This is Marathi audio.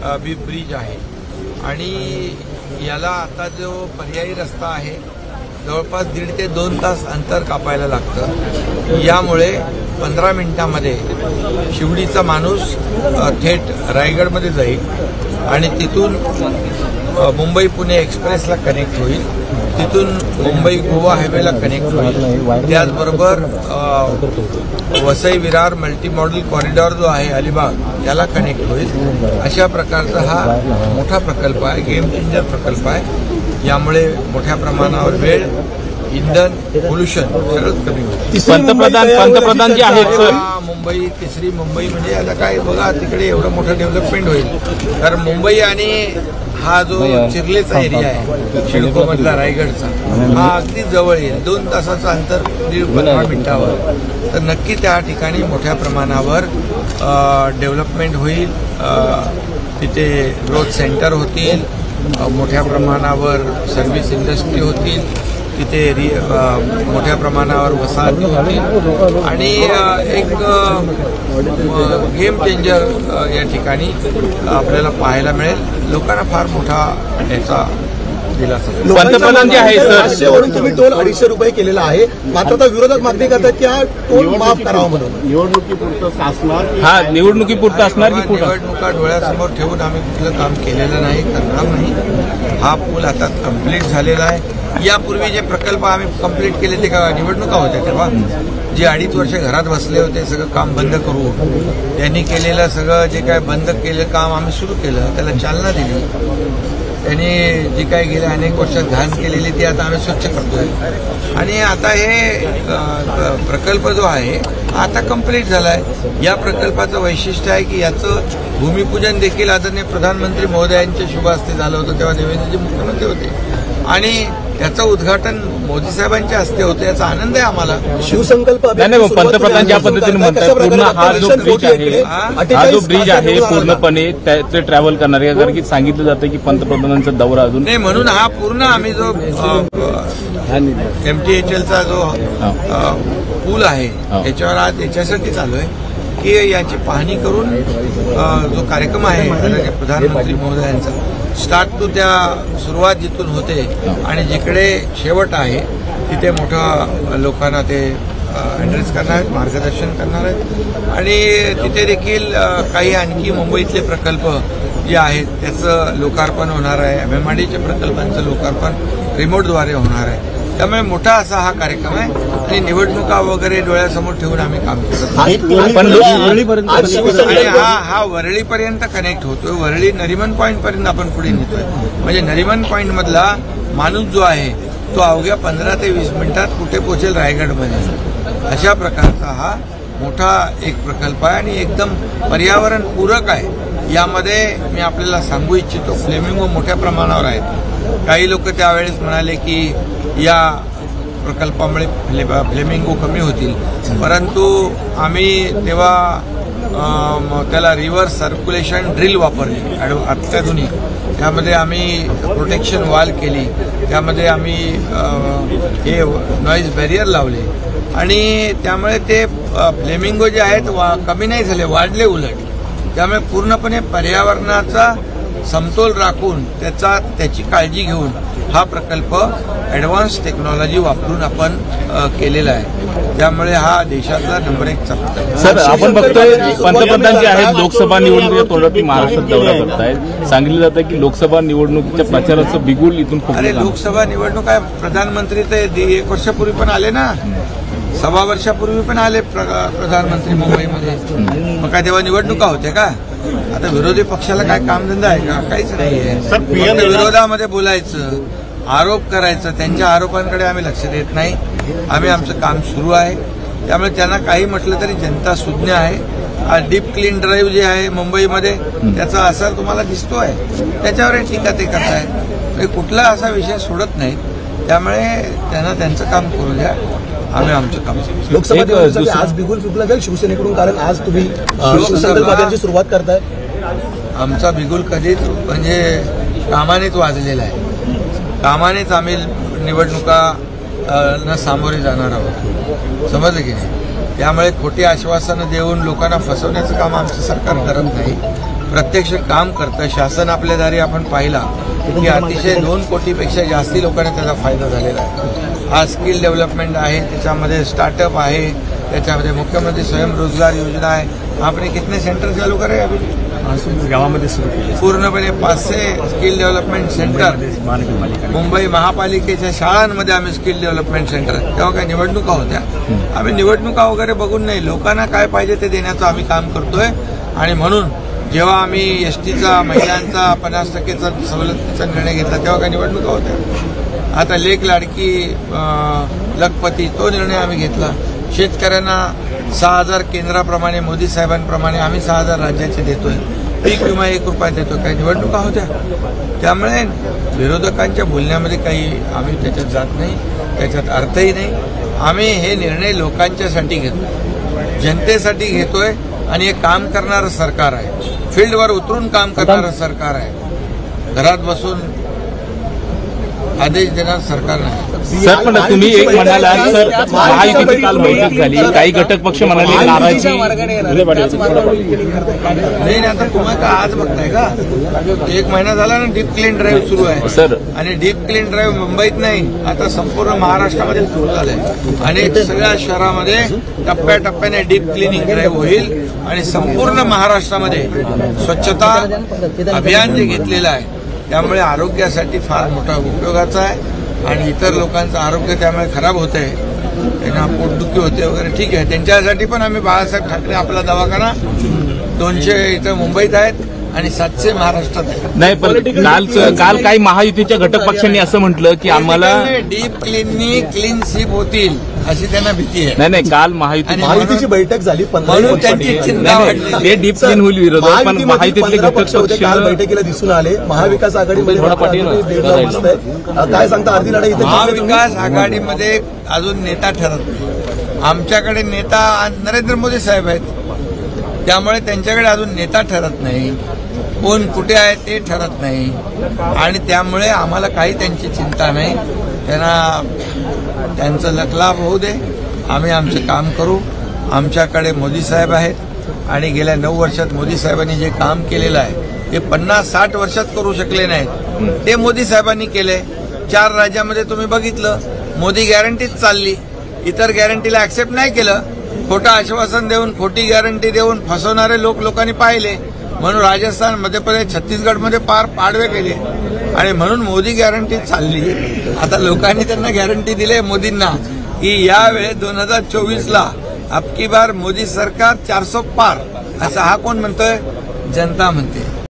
बीप ब्रिज आहे आणि याला आता जो पर्यायी रस्ता आहे जवळपास 1.5 ते 2 तास अंतर कापायला लागतं। यामुळे 15 मिनिटांमध्ये शिवडीचा माणूस थेट रायगडमध्ये जाईल आणि तिथून मुंबई पुणे एक्सप्रेसला कनेक्ट होईल, तिथून मुंबई गोवा हायवेला कनेक्ट होईल, त्याचबरोबर Vasai Virar multi modal corridor जो आहे अलिबाग त्याला कनेक्ट होईल। अशा प्रकारचा हा मोठा प्रकल्प आहे, गेम चेंजर प्रकल्प आहे। यामुळे मोठ्या प्रमाणावर वेळ, इंधन, पोल्युशन सगळंच कमी होईल। पंतप्रधान जे आहेत मुंबई, तिसरी मुंबई म्हणजे आता काय बघा तिकडे एवढं मोठं डेव्हलपमेंट होईल, कारण मुंबई आणि हा जो चिरलेचा एरिया आहे सिडकोमधला रायगडचा हा अगदी जवळ येईल, 2 तासाचं अंतर 15 मिनिटावर, तर नक्की त्या ठिकाणी मोठ्या प्रमाणावर डेव्हलपमेंट होईल। तिथे ग्रोथ सेंटर होतील, मोठ्या प्रमाणावर सर्व्हिस इंडस्ट्री होतील, तिथे मोठ्या प्रमाणावर वसाहती होतील आणि एक गेम चेंजर या ठिकाणी आपल्याला पाहायला मिळेल। लोकांना फार मोठा याचा दिलासा। पंतप्रधान जे आहे वरून तुम्ही टोल 250 रुपये केलेला आहे, मात्र आता विरोधक मागणी करतात की हा टोल माफ करावा म्हणून। निवडणुकीपुरतं असणार की निवडणुका डोळ्यासमोर ठेवून आम्ही कुठलं काम केलेलं नाही, करणार नाही। हा पूल आता कंप्लीट झालेला आहे। यापूर्वी जे प्रकल्प आम्ही कंप्लीट केले ते का निवडणुका होत्या तेव्हा? जे 2.5 वर्ष घरात बसले होते सगळं काम बंद करू, त्यांनी केलेलं सगळं जे काय बंद केलं काम आम्ही सुरू केलं, त्याला चालना दिली। त्यांनी जी काय गेल्या अनेक वर्षात घाण केलेली ती आता आम्ही स्वच्छ करतोय आणि आता हे प्रकल्प जो आहे आता कंप्लीट झालाय। या प्रकल्पाचं वैशिष्ट्य आहे की याचं भूमिपूजन देखील आदरणीय प्रधानमंत्री महोदयांच्या शुभ हस्ते झालं होतं, तेव्हा देवेंद्रजी मुख्यमंत्री होते आणि त्याचं उद्घाटन मोदी साहेबांच्या हस्ते होतं। याचा आनंद आहे आम्हाला। शिवसंकल्प पंतप्रधान ज्या पद्धतीने म्हणतात पूर्ण हा जो ब्रिज आहे पूर्णपणे ते ट्रॅव्हल करणार आहे, कारण की सांगितलं जातं की पंतप्रधानांचा दौरा अजून नाही, म्हणून हा पूर्ण आम्ही जो MTHLचा जो पूल आहे त्याच्यावर आज याच्यासाठी चालू आहे की याची पाहणी करून जो कार्यक्रम आहे प्रधानमंत्री महोदयांचा स्टार्ट टू त्या सुरुवात जिथून होते आणि जिकडे शेवट आहे तिथे मोठ्या लोकांना ते ॲड्रेस करणार आहेत, मार्गदर्शन करणार आहेत आणि तिथे देखील काही आणखी मुंबईतले प्रकल्प जे आहेत त्याचं लोकार्पण होणार आहे। MMRDच्या प्रकल्पांचं लोकार्पण रिमोटद्वारे होणार आहे। त्यामुळे मोठा असा हा कार्यक्रम आहे आणि निवडणुका वगैरे डोळ्यासमोर ठेवून आम्ही काम करतो आणि हा वरळीपर्यंत कनेक्ट होतोय। वरळी नरिमन पॉईंट पर्यंत आपण पुढे नेतोय, म्हणजे नरिमन पॉईंट मधला माणूस जो आहे तो अवघ्या 15 ते 20 मिनिटात कुठे पोहोचेल रायगडमध्ये। अशा प्रकारचा हा मोठा एक प्रकल्प आहे आणि एकदम पर्यावरण पूरक आहे। यामध्ये मी आपल्याला सांगू इच्छितो फ्लेमिंगो मोठ्या प्रमाणावर आहेत। काही लोक त्यावेळेस म्हणाले की या प्रकल्पामुळे फ्लेमिंगो कमी होतील, परंतु आम्ही तेव्हा त्याला रिव्हर्स सर्क्युलेशन ड्रिल वापरली अत्याधुनिक। त्यामध्ये आम्ही प्रोटेक्शन वॉल केली, त्यामध्ये आम्ही हे नॉईज बॅरियर लावले आणि त्यामुळे ते फ्लेमिंगो जे आहेत कमी नाही झाले, वाढले उलट। त्यामुळे पूर्णपणे पर्यावरणाचा समतोल राखून त्याची काळजी घेऊन हा प्रकल्प ॲडव्हान्स टेक्नॉलॉजी वापरून आपण केलेला आहे। त्यामुळे हा देशातला नंबर 1 चालतो। सर, आपण बघतोय पंतप्रधान जे आहेत लोकसभा निवडणुकीच्या तोंडात महाराष्ट्रात दौरा करतायत। सांगितलं जातं की लोकसभा निवडणुकीच्या प्रचाराचं बिगुल इथून अरे लोकसभा निवडणूक आहे, प्रधानमंत्री तर 1 वर्षापूर्वी पण आले ना, 1.25 वर्षापूर्वी पण आले प्रधानमंत्री मुंबईमध्ये, मग काय तेव्हा निवडणुका होत्या का? आता विरोधी पक्षाला काय कामधंदा आहे का? काहीच नाहीये। विरोधामध्ये बोलायचं, आरोप करायचं, त्यांच्या आरोपांकडे आम्ही लक्ष देत नाही। आम्ही आमचं काम सुरू आहे, त्यामुळे त्यांना काही म्हटलं तरी जनता सुज्ञ आहे। डीप क्लीन ड्राईव्ह जे आहे मुंबईमध्ये त्याचा असर तुम्हाला दिसतोय, त्याच्यावर टीका ते करतायत। कुठला असा विषय सोडत नाही, त्यामुळे त्यांना त्यांचं काम करू द्या, आम्ही आमचं काम। लोकसभा आज बिगुल फुटला जाईल शिवसेनेकडून, कारण आज तुम्ही शिवसंकल्पाची सुरुवात करताय। आमचा बिगुल कधीच म्हणजे कामानेच वाजलेला आहे, कामानेच आम्ही निवडणुका सामोरे जाणार आहोत, समजलं की नाही? त्यामुळे खोटी आश्वासनं देऊन लोकांना फसवण्याचं काम आमचं सरकार करत नाही। प्रत्यक्ष काम करतं. शासन आपल्या दारी आपण पाहिला की अतिशय 2 कोटीपेक्षा जास्ती लोकांना त्याचा फायदा झालेला आहे. हा स्किल डेव्हलपमेंट आहे, त्याच्यामध्ये स्टार्टअप आहे, त्याच्यामध्ये मुख्यमंत्री स्वयंरोजगार योजना आहे. आपने कितने सेंटर चालू करे अभी गावामध्ये सुरू केले पूर्णपणे 500 स्किल डेव्हलपमेंट सेंटर मुंबई महापालिकेच्या शाळांमध्ये आम्ही स्किल डेव्हलपमेंट सेंटर. तेव्हा काही निवडणुका होत्या. आम्ही निवडणुका वगैरे बघून नाही, लोकांना काय पाहिजे ते देण्याचं आम्ही काम करतोय. आणि म्हणून जेव्हा आम्ही एसटीचा महिलांचा 50% सवलतीचा निर्णय घेतला तेव्हा काही निवडणुका होत्या. आता लेक लाडकी लखपती तो निर्णय आम्ही घेतला. शेतकऱ्यांना 6,000 केंद्राप्रमाणे मोदी साहेबांप्रमाणे आम्ही 6,000 राज्याचे देतोय. पीक विमा 1 रुपया देतोय. काही निवडणुका होत्या. त्यामुळे विरोधकांच्या बोलण्यामध्ये काही आम्ही त्याच्यात जात नाही, त्याच्यात अर्थही नाही. आम्ही हे निर्णय लोकांच्यासाठी घेतो, जनतेसाठी घेतोय. आणि हे काम करणारं सरकार आहे, फील्डवर उतरून काम करणारं सरकार आहे. घरात बसून आदेश देणार सरकार नाही. सर, पण तुम्ही एक म्हणाला सर, महायुतीची काल बैठक झाली, काही घटक पक्ष म्हणाले नाराजी. नाही, आता तुम्हाला का आज बघताय का? 1 महिना झाला ना डीप क्लीन ड्राईव्ह सुरू आहे सर. आणि डीप क्लीन ड्राईव्ह मुंबईत नाही, आता संपूर्ण महाराष्ट्रामध्ये सुरू झालंय. आणि सगळ्या शहरामध्ये टप्प्याटप्प्याने डीप क्लिनिंग ड्राईव्ह होईल आणि संपूर्ण महाराष्ट्रामध्ये स्वच्छता अभियान जे घेतलेलं आहे त्यामुळे आरोग्यासाठी फार मोठा उपयोगाचा आहे. आणि इतर लोकांचं आरोग्य त्यामुळे खराब होत आहे, त्यांना पोटदुखी होते वगैरे, ठीक आहे. त्यांच्यासाठी पण आम्ही बाळासाहेब ठाकरे आपला दवाखाना 200 इथं मुंबईत आहेत आणि 700 महाराष्ट्रात आहेत. नाही, पण काल काही महायुतीच्या घटक पक्षांनी असं म्हटलं की आम्हाला डीप क्लीन स्वीप होतील अशी त्यांना भीती आहे. नाही, काल महायुतीची बैठक झाली, म्हणून त्यांची चिंता वाढली. ते डीप क्लीन होईल विरोधात, पण महायुतीतले घटक पक्ष बैठकीला दिसून आले. महाविकास आघाडीमध्ये काय सांगता? अर्धी लढाई महाविकास आघाडीमध्ये अजून नेता ठरत नाही. आमच्याकडे नेता नरेंद्र मोदी साहेब आहेत, त्यामुळे त्यांच्याकडे अजून नेता ठरत नाही. कोण कुठे आहे ते ठरत नाही. आणि त्यामुळे आम्हाला काही त्यांची चिंता नाही. त्यांचं लखलाभ होऊ दे, आम्ही आमचं काम करू. आमच्याकडे मोदी साहेब आहेत आणि गेल्या 9 वर्षात मोदी साहेबांनी जे काम केलेलं आहे ते 50-60 वर्षात करू शकले नाहीत, ते मोदी साहेबांनी केले. 4 राज्यामध्ये तुम्ही बघितलं, मोदी गॅरंटीच चालली, इतर गॅरंटीला ऍक्सेप्ट नाही केलं. खोटं आश्वासन देऊन, खोटी गॅरंटी देऊन फसवणारे लोकांनी पाहिले. म्हणून राजस्थान, मध्य प्रदेश, छत्तीसगडमध्ये पार पाडवे केले. आणि म्हणून मोदी गॅरंटी चालली. आता लोकांनी त्यांना गॅरंटी दिली मोदींना की यावेळेस 2024ला अबकी बार मोदी सरकार 400 पार. असं हा कोण म्हणतोय? जनता म्हणते.